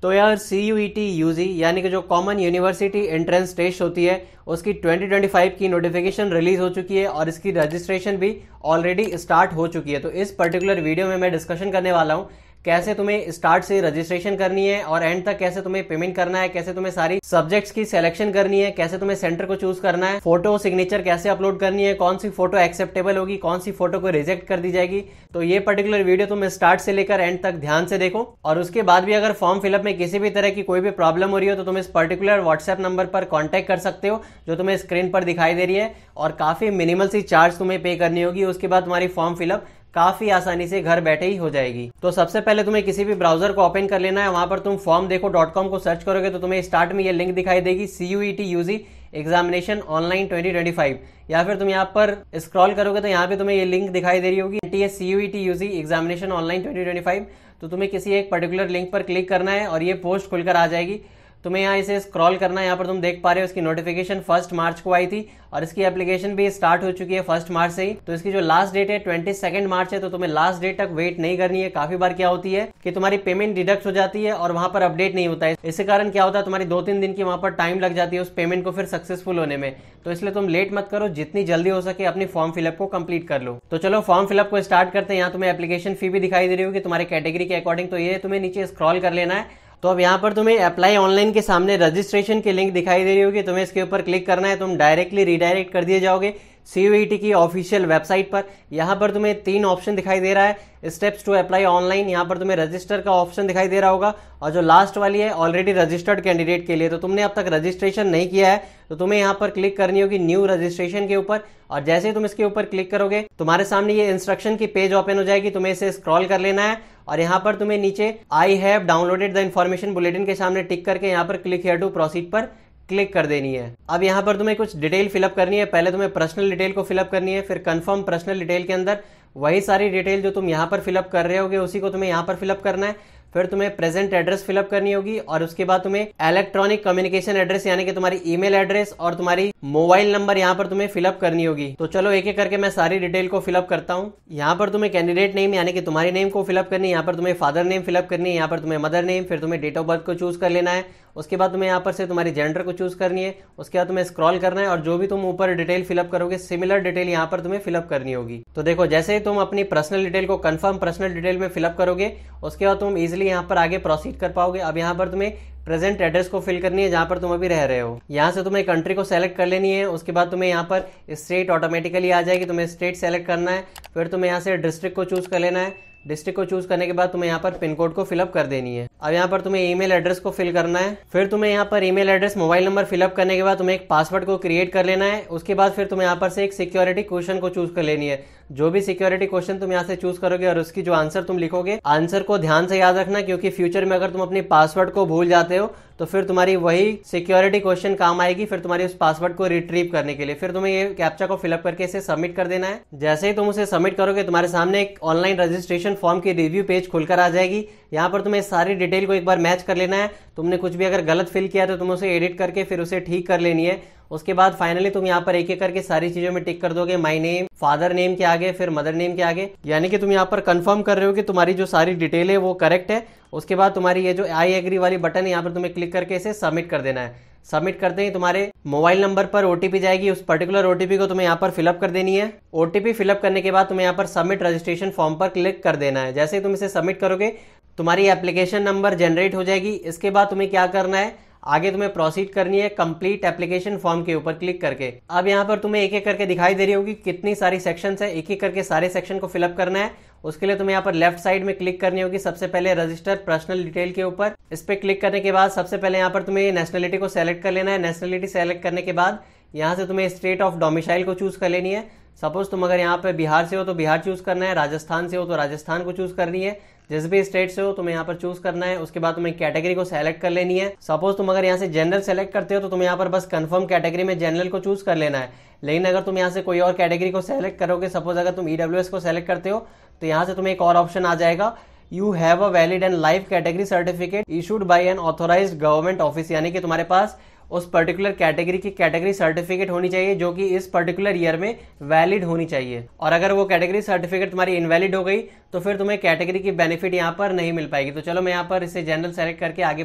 तो यार CUET UG यानी कि जो कॉमन यूनिवर्सिटी एंट्रेंस टेस्ट होती है उसकी 2025 की नोटिफिकेशन रिलीज हो चुकी है और इसकी रजिस्ट्रेशन भी ऑलरेडी स्टार्ट हो चुकी है। तो इस पर्टिकुलर वीडियो में मैं डिस्कशन करने वाला हूँ कैसे तुम्हें स्टार्ट से रजिस्ट्रेशन करनी है और एंड तक कैसे तुम्हें पेमेंट करना है, कैसे तुम्हें सारी सब्जेक्ट्स की सिलेक्शन करनी है, कैसे तुम्हें सेंटर को चूज करना है, फोटो सिग्नेचर कैसे अपलोड करनी है, कौन सी फोटो एक्सेप्टेबल होगी, कौन सी फोटो को रिजेक्ट कर दी जाएगी। तो ये पर्टिकुलर वीडियो तुम स्टार्ट से लेकर एंड तक ध्यान से देखो। और उसके बाद भी अगर फॉर्म फिलअप में किसी भी तरह की कोई भी प्रॉब्लम हो रही हो तो तुम इस पर्टिकुलर व्हाट्सएप नंबर पर कॉन्टैक्ट कर सकते हो जो तुम्हें स्क्रीन पर दिखाई दे रही है और काफी मिनिमल सी चार्ज तुम्हें पे करनी होगी। उसके बाद तुम्हारी फॉर्म फिलअप काफी आसानी से घर बैठे ही हो जाएगी। तो सबसे पहले तुम्हें किसी भी ब्राउजर को ओपन कर लेना है, वहां पर तुम formdekho.com को सर्च करोगे तो तुम्हें स्टार्ट में ये लिंक दिखाई देगी CUET UG एग्जामिनेशन ऑनलाइन 2025, या फिर तुम यहाँ पर स्क्रॉल करोगे तो यहाँ पे तुम्हें ये लिंक दिखाई दे रही होगी CUET UG एग्जामिनेशन ऑनलाइन 2025। तो तुम्हें किसी एक पर्टिकुलर लिंक पर क्लिक करना है और ये पोस्ट खुलकर आ जाएगी। तुम्हें यहाँ इसे स्क्रॉल करना है, यहाँ पर तुम देख पा रहे हो इसकी नोटिफिकेशन 1 मार्च को आई थी और इसकी एप्लीकेशन भी स्टार्ट हो चुकी है 1 मार्च से ही। तो इसकी जो लास्ट डेट है 22 मार्च है, तो तुम्हें लास्ट डेट तक वेट नहीं करनी है। काफी बार क्या होती है कि तुम्हारी पेमेंट डिडक्ट हो जाती है और वहां पर अपडेट नहीं होता है। इसके कारण क्या होता है तुम्हारी 2-3 दिन की वहां पर टाइम लग जाती है उस पेमेंट को फिर सक्सेसफुल होने में। तो इसलिए तुम लेट मत करो, जितनी जल्दी हो सके अपनी फॉर्म फिलअप को कंप्लीट कर लो। तो चलो फॉर्म फिलअप को स्टार्ट करते हैं। यहाँ तुम्हें एप्लीकेशन फी भी दिखाई दे रही होगी तुम्हारे कैटेगरी के अकॉर्डिंग, तो ये तुम्हें नीचे स्क्रॉल कर लेना है। तो अब यहाँ पर तुम्हें अप्लाई ऑनलाइन के सामने रजिस्ट्रेशन की लिंक दिखाई दे रही होगी, तुम्हें इसके ऊपर क्लिक करना है। तुम डायरेक्टली रिडायरेक्ट कर दिए जाओगे CUET की ऑफिशियल वेबसाइट पर। यहाँ पर तुम्हें 3 ऑप्शन दिखाई दे रहा है, स्टेप्स टू अप्लाई ऑनलाइन, यहाँ पर तुम्हें रजिस्टर का ऑप्शन दिखाई दे रहा होगा और जो लास्ट वाली है ऑलरेडी रजिस्टर्ड कैंडिडेट के लिए। तो तुमने अब तक रजिस्ट्रेशन नहीं किया है तो तुम्हें यहाँ पर क्लिक करनी होगी न्यू रजिस्ट्रेशन के ऊपर, और जैसे ही तुम इसके ऊपर क्लिक करोगे तुम्हारे सामने ये इंस्ट्रक्शन की पेज ओपन हो जाएगी। तुम्हें इसे स्क्रॉल कर लेना है और यहाँ पर तुम्हें नीचे I have downloaded the information bulletin के सामने टिक करके यहाँ पर क्लिक हियर टू प्रोसीड पर क्लिक कर देनी है। अब यहाँ पर तुम्हें कुछ डिटेल फिलअप करनी है। पहले तुम्हें पर्सनल डिटेल को फिलअप करनी है, फिर कंफर्म पर्सनल डिटेल के अंदर वही सारी डिटेल जो तुम यहाँ पर फिलअप कर रहे होगे उसी को तुम्हें यहाँ पर फिलअप करना है। फिर तुम्हें प्रेजेंट एड्रेस फिलअप करनी होगी और उसके बाद तुम्हें इलेक्ट्रॉनिक कम्युनिकेशन एड्रेस यानी कि तुम्हारी ईमेल एड्रेस और तुम्हारी मोबाइल नंबर यहाँ पर तुम्हें फिलअप करनी होगी। तो चलो एक एक करके मैं सारी डिटेल को फिलअप करता हूँ। यहाँ पर तुम्हें कैंडिडेट नेम यानी कि तुम्हारी नेम को फिलअप करनी है, यहाँ पर तुम्हें फादर नेम फिलअप करनी है, यहाँ पर तुम्हें मदर नेम, फिर तुम्हें डेट ऑफ बर्थ को चूज कर लेना है। उसके बाद तुम्हें यहाँ पर से तुम्हारी जेंडर को चूज करनी है। उसके बाद तुम्हें स्क्रॉल करना है और जो भी तुम ऊपर डिटेल फिलअप करोगे सिमिलर डिटेल यहाँ पर तुम्हें फिलअप करनी होगी। तो देखो जैसे ही तुम अपनी पर्सनल डिटेल को कंफर्म पर्सनल डिटेल में फिलअप करोगे उसके बाद तुम इजिली यहाँ पर आगे प्रोसीड कर पाओगे। अब यहाँ पर तुम्हें प्रेजेंट एड्रेस को फिल करनी है जहां पर तुम अभी रह रहे हो। यहाँ से तुम्हें कंट्री को सेलेक्ट कर लेनी है। उसके बाद तुम्हें यहाँ पर स्टेट ऑटोमेटिकली आ जाएगी, तुम्हें स्टेट सेलेक्ट करना है। फिर तुम्हें यहाँ से डिस्ट्रिक्ट को चूज कर लेना है। डिस्ट्रिक्ट को चूज करने के बाद तुम्हें यहाँ पर पिन कोड को फिलअप कर देनी है। अब यहाँ पर तुम्हें ईमेल एड्रेस को फिल करना है। फिर तुम्हें यहाँ पर email address mobile number fill up करने के बाद तुम्हें एक पासवर्ड को क्रिएट कर लेना है। उसके बाद फिर तुम्हें यहाँ पर से एक सिक्योरिटी क्वेश्चन को चूज कर लेनी है। जो भी सिक्योरिटी क्वेश्चन तुम यहाँ से चूज करोगे और उसकी जो आंसर तुम लिखोगे, आंसर को ध्यान से याद रखना क्योंकि फ्यूचर में अगर तुम अपनी पासवर्ड को भूल जाते हो तो फिर तुम्हारी वही सिक्योरिटी क्वेश्चन काम आएगी फिर तुम्हारी उस पासवर्ड को रिट्रीव करने के लिए। फिर तुम्हें ये कैप्चा को फिलअप करके इसे सबमिट कर देना है। जैसे ही तुम उसे सबमिट करोगे तुम्हारे सामने एक ऑनलाइन रजिस्ट्रेशन फॉर्म की रिव्यू पेज खुलकर आ जाएगी। यहाँ पर तुम्हें सारी डिटेल को एक बार मैच कर लेना है। तुमने कुछ भी अगर गलत फिल किया तो तुम उसे एडिट करके फिर उसे ठीक कर लेनी है। उसके बाद फाइनली तुम यहाँ पर एक एक करके सारी चीजों में टिक कर दोगे, माय नेम, फादर नेम के आगे, फिर मदर नेम के आगे, यानी कि तुम यहाँ पर कंफर्म कर रहे हो कि तुम्हारी जो सारी डिटेल है वो करेक्ट है। उसके बाद तुम्हारी ये जो आई एग्री वाली बटन है यहाँ पर तुम्हें क्लिक करके इसे सबमिट कर देना है। सबमिट करते ही तुम्हारे मोबाइल नंबर पर ओटीपी जाएगी, उस पर्टिकुलर ओटीपी को तुम्हें यहाँ पर फिलअप कर देनी है। ओटीपी फिलअप करने के बाद तुम्हें यहाँ पर सबमिट रजिस्ट्रेशन फॉर्म पर क्लिक कर देना है। जैसे ही तुम इसे सबमिट करोगे तुम्हारी एप्लीकेशन नंबर जनरेट हो जाएगी। इसके बाद तुम्हें क्या करना है, आगे तुम्हें प्रोसीड करनी है कंप्लीट एप्लीकेशन फॉर्म के ऊपर क्लिक करके। अब यहाँ पर तुम्हें एक एक करके दिखाई दे रही होगी कितनी सारी सेक्शंस है, एक एक करके सारे सेक्शन को फिलअप करना है। उसके लिए तुम्हें यहाँ पर लेफ्ट साइड में क्लिक करनी होगी सबसे पहले रजिस्टर पर्सनल डिटेल के ऊपर। इस पे क्लिक करने के बाद सबसे पहले यहाँ पर तुम्हें नेशनलिटी को सेलेक्ट कर लेना है। नेशनलिटी सेलेक्ट करने के बाद यहाँ से तुम्हें स्टेट ऑफ डोमिसाइल को चूज कर लेनी है। सपोज तुम अगर यहाँ पे बिहार से हो तो बिहार चूज करना है, राजस्थान से हो तो राजस्थान को चूज करनी है, जिस भी स्टेट से हो तुम्हें यहाँ पर चूज करना है। उसके बाद तुम्हें कैटेगरी को सेलेक्ट कर लेनी है। सपोज तुम अगर यहाँ से जनरल सेलेक्ट करते हो तो तुम्हें यहाँ पर बस कंफर्म कैटेगरी में जनरल को चूज कर लेना है। लेकिन अगर तुम यहाँ से कोई और कैटेगरी को सेलेक्ट करोगे, सपोज अगर तुम ईडब्ल्यूएस को सेलेक्ट करते हो तो यहाँ से तुम्हें एक और ऑप्शन आ जाएगा, you have a valid and live category certificate issued by an authorised government office, यानी कि तुम्हारे पास उस पर्टिकुलर कैटेगरी की कैटेगरी सर्टिफिकेट होनी चाहिए जो कि इस पर्टिकुलर ईयर में वैलिड होनी चाहिए। और अगर वो कैटेगरी सर्टिफिकेट तुम्हारी इनवैलिड हो गई तो फिर तुम्हें कैटेगरी की बेनिफिट यहाँ पर नहीं मिल पाएगी। तो चलो मैं यहाँ पर इसे जनरल सेलेक्ट करके आगे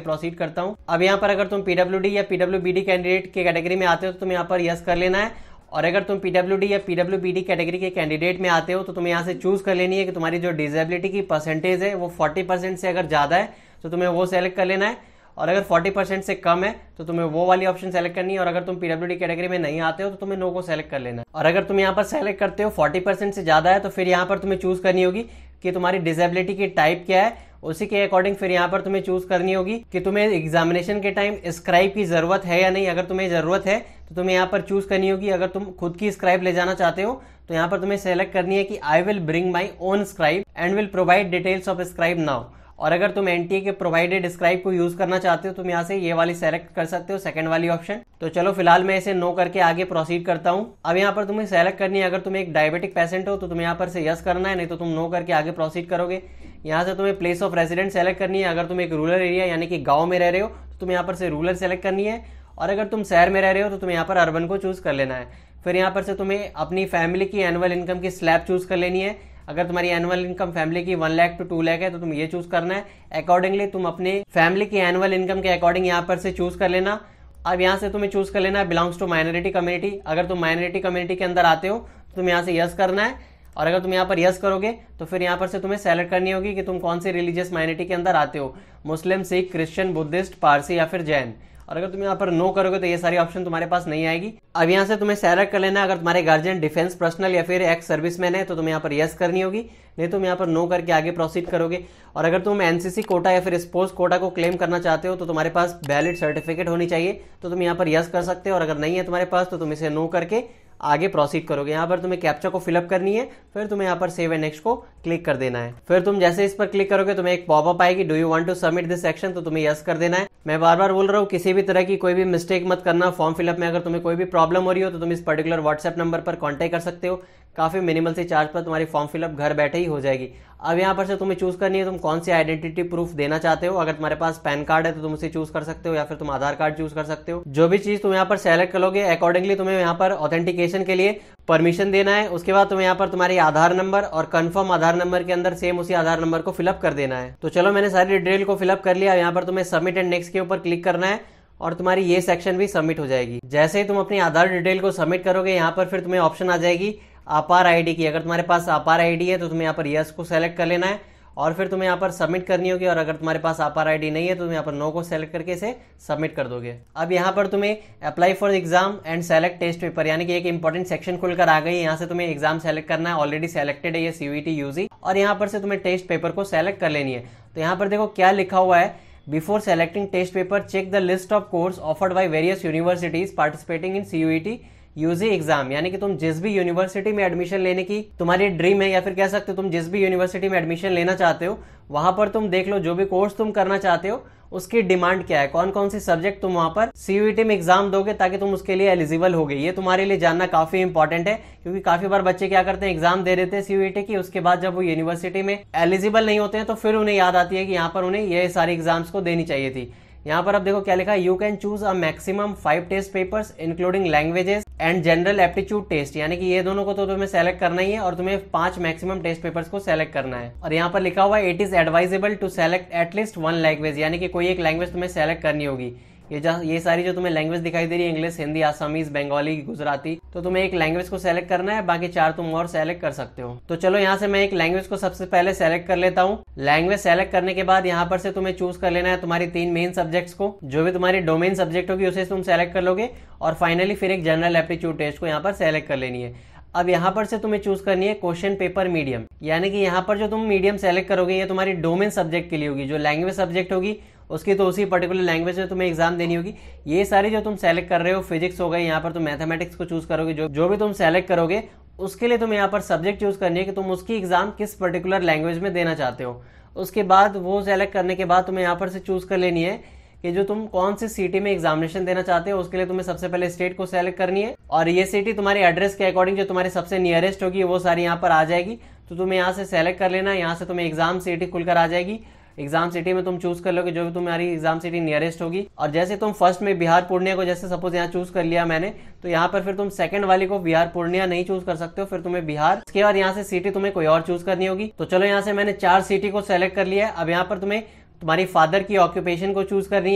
प्रोसीड करता हूँ। अब यहाँ पर अगर तुम पीडब्ल्यूडी या पीडब्ल्यूबीडी कैंडिडेट की कैटेगरी में आते हो तो तुम यहाँ पर यस कर लेना है, और अगर तुम पीडब्ल्यूडी या पीडब्ल्यूबीडी कैटेगरी के कैंडिडेट में आते हो तो तुम्हें यहाँ से चूज कर लेनी है कि तुम्हारी जो डिसेबिलिटी की परसेंटेज है वो 40% से अगर ज्यादा है तो तुम्हें वो सेलेक्ट कर लेना है, और अगर 40% से कम है तो तुम्हें वो वाली ऑप्शन सेलेक्ट करनी है। और अगर तुम पीडब्ल्यूडी कैटेगरी में नहीं आते हो तो तुम्हें नो को सेलेक्ट कर लेना है। और अगर तुम यहाँ पर सेलेक्ट करते हो 40% से ज्यादा है तो फिर यहाँ पर तुम्हें चूज करनी होगी कि तुम्हारी डिसेबिलिटी की टाइप क्या है, उसी के अकॉर्डिंग फिर यहाँ पर तुम्हें चूज करनी होगी कि तुम्हें एग्जामिनेशन के टाइम स्क्राइब की जरूरत है या नहीं। अगर तुम्हें जरूरत है तो तुम्हें यहाँ पर चूज करनी होगी। अगर तुम खुद की स्क्राइब ले जाना चाहते हो तो यहाँ पर तुम्हें सेलेक्ट करनी है कि I will bring my own scribe and will provide details of scribe now. और अगर तुम एनटीए के प्रोवाइडेड स्क्राइब को यूज करना चाहते हो तुम यहाँ से ये वाली सेलेक्ट कर सकते हो, सेकंड वाली ऑप्शन। तो चलो फिलहाल मैं इसे नो करके आगे प्रोसीड करता हूँ। अब यहाँ पर तुम्हें सेलेक्ट करनी है, अगर तुम एक डायबिटिक पेशेंट हो तो तुम्हें यहाँ पर से यस करना है, नहीं तो तुम नो करके आगे प्रोसीड करोगे। यहाँ से तुम्हें प्लेस ऑफ रेसिडेंट सेलेक्ट करनी है। अगर तुम एक रूरल एरिया यानी कि गाँव में रह रहे हो तो तुम्हें यहाँ पर से रूरल सेलेक्ट करनी है, और अगर तुम शहर में रह रहे हो तो तुम्हें यहाँ पर अर्बन को चूज कर लेना है। फिर यहाँ पर से तुम्हें अपनी फैमिली की एनुअल इनकम की स्लैब चूज कर लेनी है। अगर तुम्हारी एनुअल इनकम फैमिली की 1 लाख to 2 लाख है तो तुम ये चूज करना है। अकॉर्डिंगली तुम अपने फैमिली की एनुअल इनकम के अकॉर्डिंग यहाँ पर से चूज कर लेना। अब यहाँ से तुम्हें चूज कर लेना है बिलोंग्स टू माइनॉरिटी कम्युनिटी। अगर तुम माइनॉरिटी कम्युनिटी के अंदर आते हो तो तुम यहाँ से यस करना है, और अगर तुम यहाँ पर यस करोगे तो फिर यहाँ पर से तुम्हें सेलेक्ट करनी होगी कि तुम कौन सी रिलीजियस माइनॉरिटी के अंदर आते हो, मुस्लिम, सिख, क्रिश्चियन, बुद्धिस्ट, पारसी या फिर जैन। और अगर तुम यहाँ पर नो करोगे तो ये सारी ऑप्शन तुम्हारे पास नहीं आएगी। अब यहाँ से तुम्हें सेलेक्ट कर लेना है, अगर तुम्हारे गार्जियन डिफेंस पर्सनल या फिर एक्स सर्विसमैन है तो तुम्हें यहाँ पर यस करनी होगी, नहीं तुम यहाँ पर नो करके आगे प्रोसीड करोगे। और अगर तुम एनसीसी कोटा या फिर स्पोर्ट्स कोटा को क्लेम करना चाहते हो तो तुम्हारे पास वैलिड सर्टिफिकेट होनी चाहिए, तो तुम यहाँ पर यस कर सकते हो। और अगर नहीं है तुम्हारे पास तो तुम इसे नो करके आगे प्रोसीड करोगे। यहाँ पर तुम्हें कैप्चा को फिलअप करनी है, फिर तुम्हें यहाँ पर सेव एंड नेक्स्ट को क्लिक कर देना है। फिर तुम जैसे इस पर क्लिक करोगे तुम्हें एक पॉपअप आएगी, do you want to submit this section, तो तुम्हें यस कर देना है। मैं बार बार बोल रहा हूँ किसी भी तरह की कोई भी मिस्टेक मत करना फॉर्म फिलअप में। अगर तुम्हें कोई भी प्रॉब्लम हो रही हो तो तुम इस पर्टिकुलर व्हाट्सएप नंबर पर कॉन्टेक्ट कर सकते हो। काफी मिनिमल से चार्ज पर तुम्हारी फॉर्म फिलअप घर बैठे ही हो जाएगी। अब यहाँ पर से तुम्हें चूज करनी है तुम कौन सी आइडेंटिटी प्रूफ देना चाहते हो। अगर तुम्हारे पास पैन कार्ड है तो तुम उसे चूज कर सकते हो, या फिर तुम आधार कार्ड चूज कर सकते हो। जो भी चीज तुम यहाँ पर सेलेक्ट करोगे अकॉर्डिंगली तुम्हें यहाँ पर ऑथेंटिकेशन के लिए परमिशन देना है। उसके बाद तुम्हें यहाँ पर तुम्हारी आधार नंबर और कंफर्म आधार नंबर के अंदर सेम उसी आधार नंबर को फिलअप कर देना है। तो चलो मैंने सारी डिटेल को फिलअप कर लिया। यहाँ पर तुम्हें सबमिट एंड नेक्स्ट के ऊपर क्लिक करना है और तुम्हारी ये सेक्शन भी सबमिट हो जाएगी। जैसे ही तुम अपनी आधार डिटेल को सबमिट करोगे यहाँ पर फिर तुम्हें ऑप्शन आ जाएगी अपार आईडी की। अगर तुम्हारे पास अपार आईडी है तो तुम्हें यहाँ पर यस को सेलेक्ट कर लेना है, और फिर तुम्हें यहाँ पर सबमिट करनी होगी। और अगर तुम्हारे पास अपार आईडी नहीं है तो तुम यहाँ पर नो को सेलेक्ट करके इसे सबमिट कर दोगे। अब यहाँ पर तुम्हें apply for exam and select test paper यानी कि एक इंपॉर्टेंट सेक्शन खुलकर आ गई। यहाँ से तुम्हें एग्जाम सेलेक्ट करना है, ऑलरेडी सेलेक्टेड है ये सीयूईटी यूजी, और यहाँ पर से तुम्हें टेस्ट पेपर को सेलेक्ट कर लेनी है। तो यहाँ पर देखो क्या लिखा हुआ है, before selecting test paper check the list of course offered by various universities participating in CUET UG exam. यानी कि तुम जिस भी यूनिवर्सिटी में एडमिशन लेने की तुम्हारी ड्रीम है, या फिर कह सकते हो तुम जिस भी यूनिवर्सिटी में एडमिशन लेना चाहते हो वहां पर तुम देख लो जो भी कोर्स तुम करना चाहते हो उसकी डिमांड क्या है, कौन कौन सी सब्जेक्ट तुम वहां पर सीयूईटी में एग्जाम दोगे ताकि तुम उसके लिए एलिजिबल हो गए। ये तुम्हारे लिए जानना काफी इंपॉर्टेंट है, क्योंकि काफी बार बच्चे क्या करते हैं एग्जाम दे देते हैं सीयूईटी की, उसके बाद जब वो यूनिवर्सिटी में एलिजिबल नहीं होते हैं तो फिर उन्हें याद आती है कि यहाँ पर उन्हें ये सारी एग्जाम्स को देनी चाहिए थी। यहाँ पर अब देखो क्या लिखा है, you can choose a maximum 5 test papers including languages and general aptitude test. यानी कि ये दोनों को तो तुम्हें सेलेक्ट करना ही है और तुम्हें 5 मैक्सिमम टेस्ट पेपर्स को सेलेक्ट करना है। और यहाँ पर लिखा हुआ है it is advisable to select at least 1 language, यानी कि कोई एक लैंग्वेज तुम्हें सेलेक्ट करनी होगी। ये सारी जो तुम्हें लैंग्वेज दिखाई दे रही है इंग्लिश, हिंदी, आसामीज, बंगाली, गुजराती, तो तुम्हें एक लैंग्वेज को सेलेक्ट करना है, बाकी 4 तुम और सेलेक्ट कर सकते हो। तो चलो यहाँ से मैं एक लैंग्वेज को सबसे पहले सेलेक्ट कर लेता हूँ। लैंग्वेज सेलेक्ट करने के बाद यहाँ पर से तुम्हें चूज कर लेना है तुम्हारी 3 मेन सब्जेक्ट्स को, जो भी तुम्हारी डोमेन सब्जेक्ट होगी उसे तुम सेलेक्ट कर लोगे, और फाइनली फिर एक जनरल एप्टीट्यूड टेस्ट को यहाँ पर सेलेक्ट कर लेनी है। अब यहाँ पर से तुम्हें चूज करनी है क्वेश्चन पेपर मीडियम, यानी कि यहाँ पर जो तुम मीडियम सेलेक्ट करोगे ये तुम्हारी डोमेन सब्जेक्ट के लिए होगी। जो लैंग्वेज सब्जेक्ट होगी उसकी तो उसी पर्टिकुलर लैंग्वेज में तुम्हें एग्जाम देनी होगी। ये सारी जो तुम सेलेक्ट कर रहे हो, फिजिक्स हो गई, यहाँ पर तुम मैथमेटिक्स को चूज करोगे, जो भी तुम सेलेक्ट करोगे उसके लिए तुम्हें यहाँ पर सब्जेक्ट चूज करनी है कि तुम उसकी एग्जाम किस पर्टिकुलर लैंग्वेज में देना चाहते हो। उसके बाद वो सेलेक्ट करने के बाद तुम्हें यहाँ पर से चूज कर लेनी है कि जो तुम कौन सी सिटी में एग्जामिनेशन देना चाहते हो। उसके लिए तुम्हें सबसे पहले स्टेट को सेलेक्ट करनी है, और ये सिटी तुम्हारे एड्रेस के अकॉर्डिंग जो तुम्हारे सबसे नियरेस्ट होगी वो सारी यहाँ पर आ जाएगी। तो तुम्हें यहाँ से सेलेक्ट कर लेना है। यहाँ से तुम्हें एग्जाम सिटी खुलकर आ जाएगी, एग्जाम सिटी में तुम चूज कर लोगे जो भी तुम्हारी एग्जाम सिटी नियरेस्ट होगी। और जैसे तुम फर्स्ट में बिहार पूर्णिया को जैसे सपोज यहाँ चूज कर लिया मैंने, तो यहाँ पर फिर तुम सेकंड वाली को बिहार पूर्णिया नहीं चूज कर सकते हो, फिर तुम्हें बिहार, उसके बाद यहाँ से सिटी तुम्हें कोई और चूज करनी होगी। तो चलो यहाँ से मैंने 4 सिटी को सेलेक्ट कर लिया है। अब यहाँ पर तुम्हें तुम्हारी फादर की ऑक्यूपेशन को चूज करनी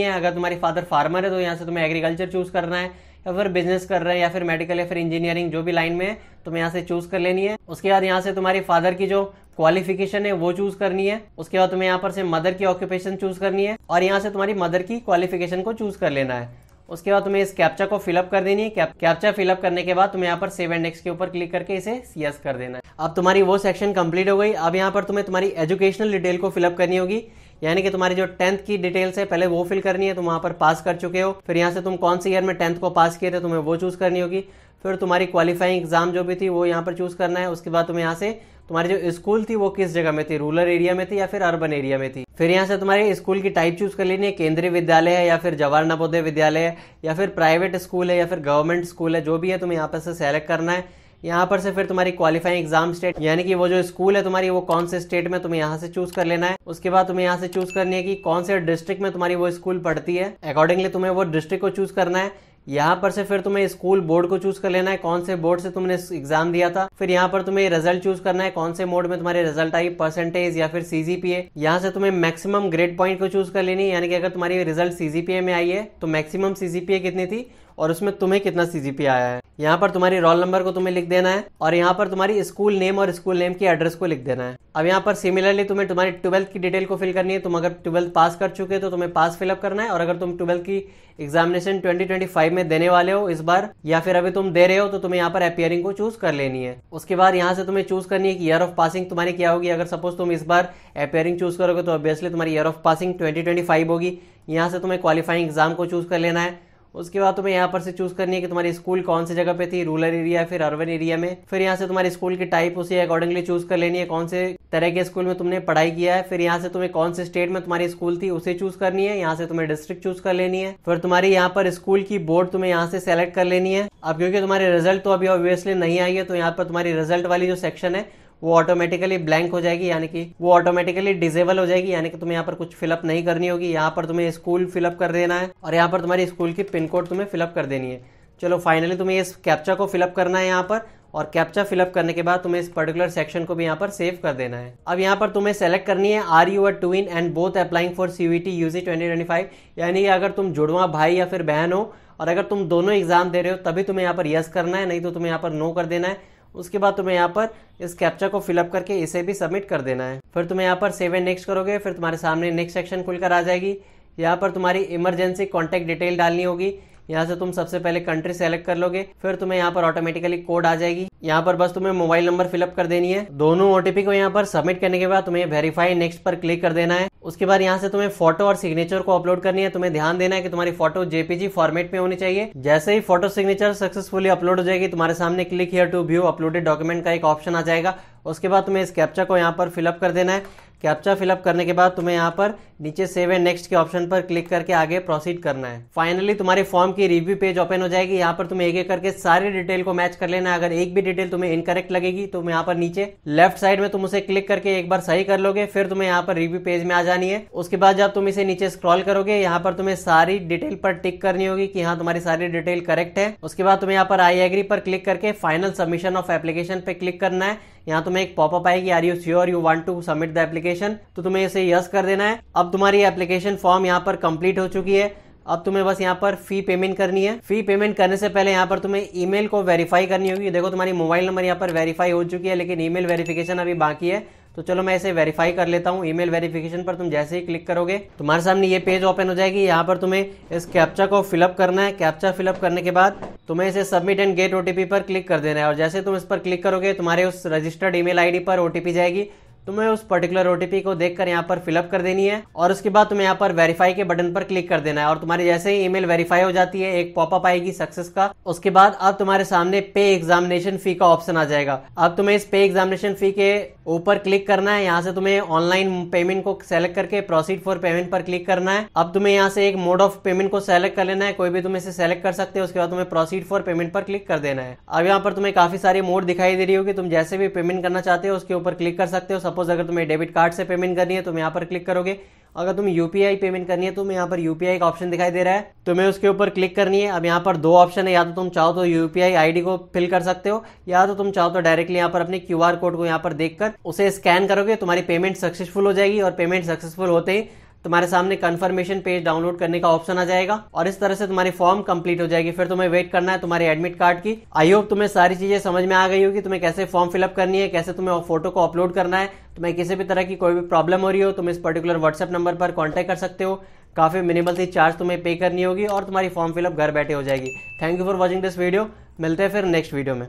है। अगर तुम्हारी फादर फार्मर है तो यहाँ से तुम्हें एग्रीकल्चर चूज करना है, या फिर बिजनेस कर रहे हैं, या फिर मेडिकल, या फिर इंजीनियरिंग, जो भी लाइन में है तुम्हें यहाँ से चूज कर लेनी है। उसके बाद यहाँ से तुम्हारी फादर की जो क्वालिफिकेशन है वो चूज करनी है। उसके बाद तुम्हें यहाँ पर से मदर की ऑक्यूपेशन चूज करनी है, और यहाँ से तुम्हारी मदर की क्वालिफिकेशन को चूज कर लेना है। उसके बाद तुम्हें इस कैप्चा को फिलअप कर देनी है। कैप्चा फिलअप करने के बाद तुम्हें यहाँ पर सेव एंड नेक्स्ट के ऊपर क्लिक करके इसे यस कर देना है। अब तुम्हारी वो सेक्शन कंप्लीट हो गई। अब यहाँ पर तुम्हें तुम्हारी एजुकेशनल डिटेल को फिलअप करनी होगी, यानी कि तुम्हारी जो 10th की डिटेल्स है पहले वो फिल करनी है। तुम वहां पर पास कर चुके हो, फिर यहाँ से तुम कौन से ईयर में 10th को पास किए थे तुम्हें वो चूज करनी होगी। फिर तुम्हारी क्वालिफाइंग एग्जाम जो भी थी वो यहाँ पर चूज करना है। उसके बाद तुम्हें यहाँ से तुम्हारी जो स्कूल थी वो किस जगह में थी, रूरल एरिया में थी या फिर अर्बन एरिया में थी। फिर यहाँ से तुम्हारे स्कूल की टाइप चूज कर लेनी है, केंद्रीय विद्यालय है या फिर जवाहर नवोदय विद्यालय है या फिर प्राइवेट स्कूल है या फिर गवर्नमेंट स्कूल है, जो भी है तुम्हें यहाँ पर से सेलेक्ट करना है। यहाँ पर से फिर तुम्हारी क्वालिफाइंग एग्जाम स्टेट, यानी कि वो जो स्कूल है तुम्हारी वो कौन से स्टेट में, तुम्हें यहाँ से चूज कर लेना है। उसके बाद तुम्हें यहाँ से चूज करनी है कि कौन से डिस्ट्रिक्ट में तुम्हारी वो स्कूल पढ़ती है, अकॉर्डिंगली तुम्हें वो डिस्ट्रिक्ट को चूज करना है। यहाँ पर से फिर तुम्हें स्कूल बोर्ड को चूज कर लेना है, कौन से बोर्ड से तुमने एग्जाम दिया था। फिर यहाँ पर तुम्हें रिजल्ट चूज करना है, कौन से मोड में तुम्हारे रिजल्ट आई, परसेंटेज या फिर सीजीपीए। यहाँ से तुम्हें मैक्सिमम ग्रेड पॉइंट को चूज कर लेनी है, यानी कि अगर तुम्हारी रिजल्ट सीजीपीए में आई है तो मैक्सिमम सीजीपीए कितनी थी और उसमें तुम्हें कितना सीजीपीए आया है। यहाँ पर तुम्हारी रोल नंबर को तुम्हें लिख देना है, और यहाँ पर तुम्हारी स्कूल नेम और स्कूल नेम की एड्रेस को लिख देना है। अब यहाँ पर सिमिलरली तुम्हें तुम्हारी 12th की डिटेल को फिल करनी है। तुम अगर 12th पास कर चुके हो तो तुम्हें पास फिलअप करना है, और अगर तुम 12th की एग्जामिनेशन 2025 में देने वाले हो इस बार, या फिर अभी तुम दे रहे हो, तो तुम्हें यहाँ पर अपीयरिंग को चूज कर लेनी है। उसके बाद यहाँ से तुम्हें चूज करनी है कि ईयर ऑफ पासिंग तुम्हारी क्या होगी। अगर सपोज तुम इस बार अपीयरिंग चूज करोगे तो ऑब्वियसली तुम्हारी ईयर ऑफ पासिंग 2025 होगी। यहाँ से तुम्हें क्वालिफाइंग एग्जाम को चूज कर लेना है। उसके बाद तुम्हें यहाँ पर से चूज करनी है कि तुम्हारी स्कूल कौन सी जगह पे थी, रूरल एरिया फिर अर्बन एरिया में। फिर यहाँ से तुम्हारी स्कूल की टाइप उसी अकॉर्डिंगली चूज कर लेनी है, कौन से तरह के स्कूल में तुमने पढ़ाई किया है। फिर यहाँ से तुम्हें कौन से स्टेट में तुम्हारी स्कूल थी उसे चूज करनी है। यहाँ से तुम्हें डिस्ट्रिक्ट चूज कर लेनी है। फिर तुम्हारी यहाँ पर स्कूल की बोर्ड तुम्हें यहाँ से सेलेक्ट कर लेनी है। अब क्योंकि तुम्हारे रिजल्ट तो अभी ऑब्वियसली नहीं आई है, तो यहाँ पर तुम्हारी रिजल्ट वाली जो सेक्शन है वो ऑटोमेटिकली ब्लैंक हो जाएगी, यानी कि वो ऑटोमेटिकली डिसेबल हो जाएगी, यानी कि तुम्हें यहाँ पर कुछ फिलअप नहीं करनी होगी। यहाँ पर तुम्हें स्कूल फिलअप कर देना है, और यहाँ पर तुम्हारी स्कूल की पिन कोड तुम्हें फिलअप कर देनी है। चलो फाइनली तुम्हें इस कैप्चा को फिलअप करना है यहाँ पर, और कैप्चा फिलअप करने के बाद तुम्हें इस पर्टिकुलर सेक्शन को भी यहाँ पर सेव कर देना है। अब यहाँ पर तुम्हें सेलेक्ट करनी है are you a twin and both applying for CUET UG 2025, यानी कि अगर तुम जुड़वा भाई या फिर बहन हो और अगर तुम दोनों एग्जाम दे रहे हो तभी तुम्हें यहाँ पर यस करना है, नहीं तो तुम्हें यहाँ पर नो कर देना है। उसके बाद तुम्हें यहाँ पर इस कैप्चा को फिलअप करके इसे भी सबमिट कर देना है। फिर तुम्हें यहाँ पर सेव एंड नेक्स्ट करोगे, फिर तुम्हारे सामने नेक्स्ट सेक्शन खुलकर आ जाएगी। यहाँ पर तुम्हारी इमरजेंसी कॉन्टैक्ट डिटेल डालनी होगी। यहाँ से तुम सबसे पहले कंट्री सेलेक्ट कर लोगे, फिर तुम्हें यहाँ पर ऑटोमेटिकली कोड आ जाएगी। यहाँ पर बस तुम्हें मोबाइल नंबर फिलअप कर देनी है। दोनों ओटीपी को यहाँ पर सबमिट करने के बाद तुम्हें वेरीफाई नेक्स्ट पर क्लिक कर देना है। उसके बाद यहाँ से तुम्हें फोटो और सिग्नेचर को अपलोड करनी है। तुम्हें ध्यान देना है कि तुम्हारी फोटो जेपीजी फॉर्मेट में होनी चाहिए। जैसे ही फोटो सिग्नेचर सक्सेसफुली अपलोड हो जाएगी, तुम्हारे सामने click here to view uploaded document का एक ऑप्शन आ जाएगा। उसके बाद तुम्हें इस कैप्चा को यहाँ पर फिलअप कर देना है। कैप्चा फिलअप करने के बाद तुम्हें यहाँ पर नीचे सेव एंड नेक्स्ट के ऑप्शन पर क्लिक करके आगे प्रोसीड करना है। फाइनली तुम्हारे फॉर्म की रिव्यू पेज ओपन हो जाएगी। यहाँ पर तुम्हें एक एक करके सारी डिटेल को मैच कर लेना है। अगर एक भी डिटेल तुम्हें इनकरेक्ट लगेगी तो यहाँ पर नीचे लेफ्ट साइड में तुम उसे क्लिक करके एक बार सही कर लोगे, फिर तुम्हें यहाँ पर रिव्यू पेज में आ जानी है। उसके बाद जब तुम इसे नीचे स्क्रॉल करोगे, यहाँ पर तुम्हें सारी डिटेल पर टिक करनी होगी कि हाँ तुम्हारी सारी डिटेल करेक्ट है। उसके बाद तुम्हें यहाँ पर आई एग्री पर क्लिक करके फाइनल सबमिशन ऑफ एप्लीकेशन पे क्लिक करना है। यहाँ तुम्हें एक पॉपअप आएगी, are you sure you want to submit the application, तो तुम्हें इसे यस कर देना है। अब तुम्हारी एप्लीकेशन फॉर्म यहाँ पर कंप्लीट हो चुकी है। अब तुम्हें बस यहाँ पर फी पेमेंट करनी है। फी पेमेंट करने से पहले यहाँ पर तुम्हें ईमेल को वेरीफाई करनी होगी। देखो तुम्हारी मोबाइल नंबर यहाँ पर वेरीफाई हो चुकी है, लेकिन ईमेल वेरिफिकेशन अभी बाकी है। तो चलो मैं इसे वेरीफाई कर लेता हूँ। ईमेल वेरिफिकेशन पर तुम जैसे ही क्लिक करोगे तुम्हारे सामने ये पेज ओपन हो जाएगी। यहाँ पर तुम्हें इस कैप्चा को फिलअप करना है। कैप्चा फिलअप करने के बाद तुम्हें इसे सबमिट एंड गेट ओटीपी पर क्लिक कर देना है, और जैसे तुम इस पर क्लिक करोगे तुम्हारे उस रजिस्टर्ड ईमेल आईडी पर ओटीपी जाएगी। तुम्हें उस पर्टिकुलर ओटीपी को देखकर यहाँ पर फिलअप कर देनी है, और उसके बाद तुम्हें यहाँ पर वेरीफाई के बटन पर क्लिक कर देना है। और तुम्हारी जैसे ही ईमेल वेरीफाई हो जाती है एक पॉपअप आएगी सक्सेस का। उसके बाद अब तुम्हारे सामने पे एग्जामिनेशन फी का ऑप्शन आ जाएगा। अब तुम्हें इस पे एग्जामिनेशन फी के ऊपर क्लिक करना है। यहाँ से तुम्हें ऑनलाइन पेमेंट को सेलेक्ट करके प्रोसीड फॉर पेमेंट पर क्लिक करना है। अब तुम्हें यहाँ से एक मोड ऑफ पेमेंट को सेलेक्ट कर लेना है, कोई भी तुम इसे सेलेक्ट कर सकते हो। उसके बाद तुम्हें प्रोसीड फॉर पेमेंट पर क्लिक कर देना है। अब यहाँ पर तुम्हें काफी सारी मोड दिखाई दे रही होगी, तुम जैसे भी पेमेंट करना चाहते हो उसके ऊपर क्लिक कर सकते हो। सपोज अगर तुम्हें डेबिट कार्ड से पेमेंट करनी है, तुम यहाँ पर क्लिक करोगे। अगर तुम यूपीआई पेमेंट करनी है, तुम्हें यहाँ पर यूपीआई का ऑप्शन दिखाई दे रहा है, तुम्हें उसके ऊपर क्लिक करनी है। अब यहाँ पर दो ऑप्शन है, या तो तुम चाहो तो यूपीआई आईडी को फिल कर सकते हो, या तो तुम चाहो तो डायरेक्टली यहाँ पर अपने क्यूआर कोड को यहाँ पर देखकर उसे स्कैन करोगे, तुम्हारी पेमेंट सक्सेसफुल हो जाएगी। और पेमेंट सक्सेसफुल होते ही तुम्हारे सामने कंफर्मेशन पेज डाउनलोड करने का ऑप्शन आ जाएगा और इस तरह से तुम्हारी फॉर्म कंप्लीट हो जाएगी। फिर तुम्हें वेट करना है तुम्हारे एडमिट कार्ड की। आई होप तुम्हें सारी चीजें समझ में आ गई होगी, तुम्हें कैसे फॉर्म फिलअप करनी है, कैसे तुम्हें फोटो को अपलोड करना है। तुम्हें किसी भी तरह की कोई भी प्रॉब्लम हो रही हो, तुम इस पर्टिकुलर व्हाट्सएप नंबर पर कॉन्टैक्ट कर सकते हो। काफी मिनिमल सी चार्ज तुम्हें पे करनी होगी और तुम्हारी फॉर्म फिलअप घर बैठे हो जाएगी। Thank you for watching this video. मिलते हैं फिर नेक्स्ट वीडियो में।